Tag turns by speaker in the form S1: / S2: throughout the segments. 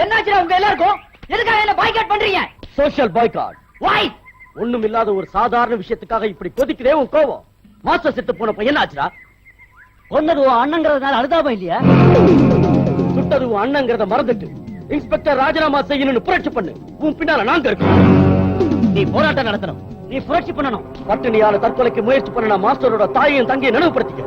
S1: என்னாச்சு உங்க எல்லாருக்கும்? எதுக்காக என்ன பாய்காட் பண்றீங்க?
S2: Social boycott.
S1: Why?
S2: ஒண்ணும் இல்லாத ஒரு சாதாரண விஷயத்துக்காக இப்படி கொதிக்கிறே உன் கோவம். மாஸ்டர் செத்து போன பையன் ஆச்சுடா.
S1: கொன்னது அண்ணங்கிறதுனால அழுதாபம் இல்லையா?
S2: சுட்டது அண்ணங்கிறத மறந்துட்டு இன்ஸ்பெக்டர் ராஜினாமா செய்யணும்னு புரட்சி பண்ணு. உன் பின்னால நாங்க இருக்கோம்.
S1: நீ போராட்டம் நடத்தணும், நீ புரட்சி பண்ணணும்.
S2: பட்டினியால தற்கொலைக்கு முயற்சி பண்ண மாஸ்டரோட தாயையும் தங்கையை நினைவுபடுத்திக்க.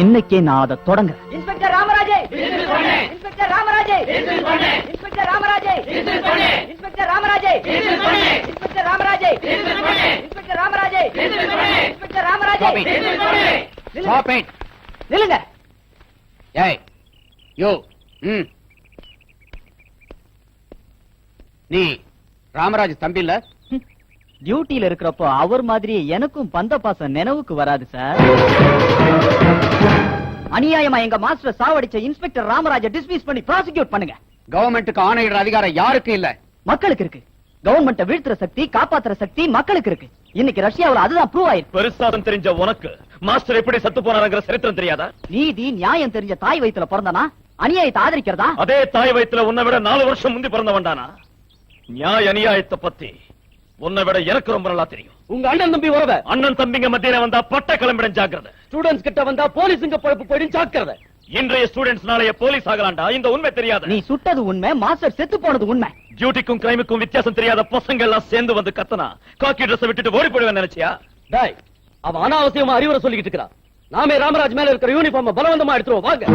S1: இன்னைக்கே நான் அதை தொடங்க. இன்ஸ்பெக்டர் ராமராஜே, இன்ஸ்பெக்டர் ராமராஜே, இன்ஸ்பெக்டர் ராமராஜே, இன்ஸ்பெக்டர் ராமராஜே, இன்ஸ்பெக்டர் ராமராஜே, இன்ஸ்பெக்டர் ராமராஜே, இன்ஸ்பெக்டர் ராமராஜே.
S3: Stop it.
S1: நில்லுங்க.
S3: ஏய் யோ, நீ ராமராஜ் தம்பி இல்ல?
S1: டியூட்டில இருக்கிறப்போ அவர் மாதிரி எனக்கும் பந்த பாசம் நினைவுக்கு வராது சார். அநியாயமா எங்க மாஸ்டர் சாவடிச்ச இன்ஸ்பெக்டர் ராமராஜ டிஸ்மிஸ் பண்ணி ப்ராசிக்யூட் பண்ணுங்க.
S3: கவர்மெண்ட்டுக்கு ஆணையிடுற அதிகாரம் யாருக்கு இல்ல?
S1: மக்களுக்கு இருக்கு. கவர்மெண்ட்டை வீழ்த்துற சக்தி, காப்பாத்துற சக்தி மக்களுக்கு இருக்கு. இன்னைக்கு ரஷ்யாவுல அதுதான் ப்ரூவ் ஆயிருக்கு.
S4: பெருசாதம் தெரிஞ்ச உனக்கு மாஸ்டர் எப்படி சத்து போனாருங்கிற சரித்திரம் தெரியாதா?
S1: நீதி நியாயம் தெரிஞ்ச தாய் வயித்துல பிறந்தனா அநியாயத்தை ஆதரிக்கிறதா?
S4: அதே தாய் வயித்துல உன்னை விட 4 வருஷம் முந்தி பிறந்தவன்டானா? நியாய அநியாயத்தை பத்தி உன்னை விட எனக்கு ரொம்ப நல்லா தெரியும்.
S2: உங்க அண்ணன் தம்பி உறவ
S4: அண்ணன் தம்பிங்க மத்தியில வந்தா பட்ட கிளம்பிடும் ஜாக்கிரதை.
S2: ஸ்டூடெண்ட்ஸ் கிட்ட வந்தா போலீஸுங்க பொழப்பு போயிடும் ஜாக்கிரதை.
S4: இன்றைய ஸ்டூடெண்ட்ஸ் நாளைய போலீஸ் ஆகலாம்டா. இந்த உண்மை தெரியாது.
S1: நீ சுட்டது உண்மை, மாஸ்டர் செத்து போனது உண்மை.
S4: டியூட்டிக்கும் கிரைமுக்கும் வித்தியாசம் தெரியாத பசங்க எல்லாம் சேர்ந்து வந்து கத்தனா காக்கி ட்ரெஸ் விட்டுட்டு ஓடி போடுவேன் நினைச்சியா?
S2: டேய், அவன் அனாவசியமா அறிவுரை சொல்லிக்கிட்டு இருக்கிறான். நாமே ராமராஜ் மேல இருக்கிற யூனிஃபார்ம் பலவந்தமா எடுத்துருவோம் வாங்க.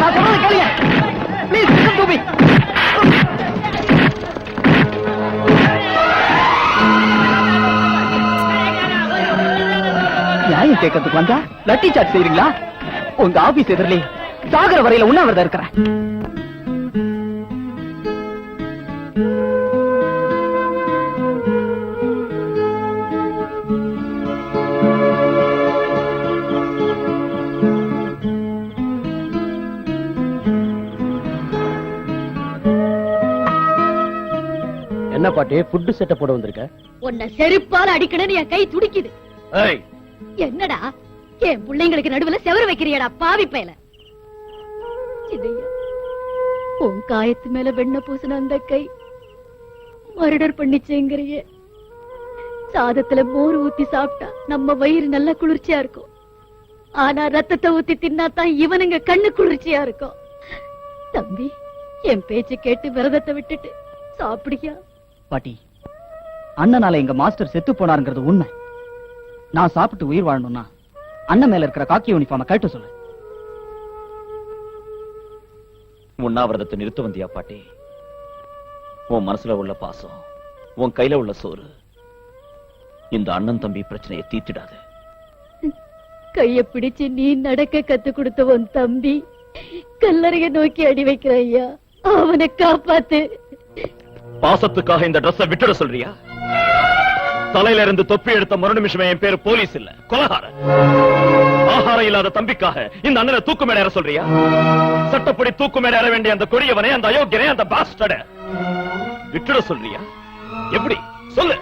S1: நான் சொல்றது கேளுங்க. Please listen to me. நியாயம் கேட்கறதுக்கு வந்தா லட்டி சாட் செய்றீங்களா? உங்க ஆபீஸ் எதிரிலே சாகர வரையில உண்ணாவிரதம் இருக்கிறேன்.
S2: என்ன பாட்டி ஃபுட் செட்டப் போட வந்திருக்க?
S5: உன்னை செருப்பால அடிக்கணும்னு என் கை துடிக்குது.
S4: ஏய்,
S5: என்னடா என் பிள்ளைங்களுக்கு நடுவுல செவரு வைக்கிறியடா பாவி பயல. உன் காயத்து மேல வெண்ண பூசின அந்த கை மர்டர் பண்ணிச்சேங்கிறிய. சாதத்துல மோர் ஊத்தி சாப்பிட்டா நம்ம வயிறு நல்ல குளிர்ச்சியா இருக்கும். ஆனா ரத்தத்தை ஊத்தி தின்னாதான் இவனுங்க கண்ணு குளிர்ச்சியா இருக்கும். தம்பி, என் பேச்சு கேட்டு விரதத்தை விட்டுட்டு சாப்பிடியா?
S1: பாட்டி, அண்ணனால எங்க மாஸ்டர் செத்து போனாருங்கிறது உண்மை. நான் சாப்பிட்டு உயிர் வாழணும்னா அண்ணன் மேல இருக்கிற காக்கி யூனிஃபார்மை கழட்ட சொல்லு.
S4: உண்ணாவிரதத்தை நிறுத்த வந்தியா பாட்டி? உன் மனசுல உள்ள பாசம், உன் கையில உள்ள சோறு இந்த அண்ணன் தம்பி பிரச்சனையை தீர்த்திடாது.
S5: கைய பிடிச்சு நீ நடக்க கத்து கொடுத்த உன் தம்பி கல்லறைய நோக்கி அடி வைக்கிற ஐயா, அவனை காப்பாத்து.
S4: பாசத்துக்காக இந்த ட்ரெஸ்ஸை விட்டுட சொல்றியா? தலையில இருந்து தொப்பி எடுத்த மறு நிமிஷமே என் பேரு போலீஸ் இல்ல, கொலகாரன். ஆகாரம் இல்லாத தம்பிக்காக இந்த அண்ணனை தூக்கு மேல ஏற சொல்றியா? சட்டப்படி தூக்கு மேல ஏற வேண்டிய அந்த கொடியவனை, அந்த அயோக்கியனை, அந்த பாஸ்டர்ட விட்டுட சொல்றியா? எப்படி சொல்லு?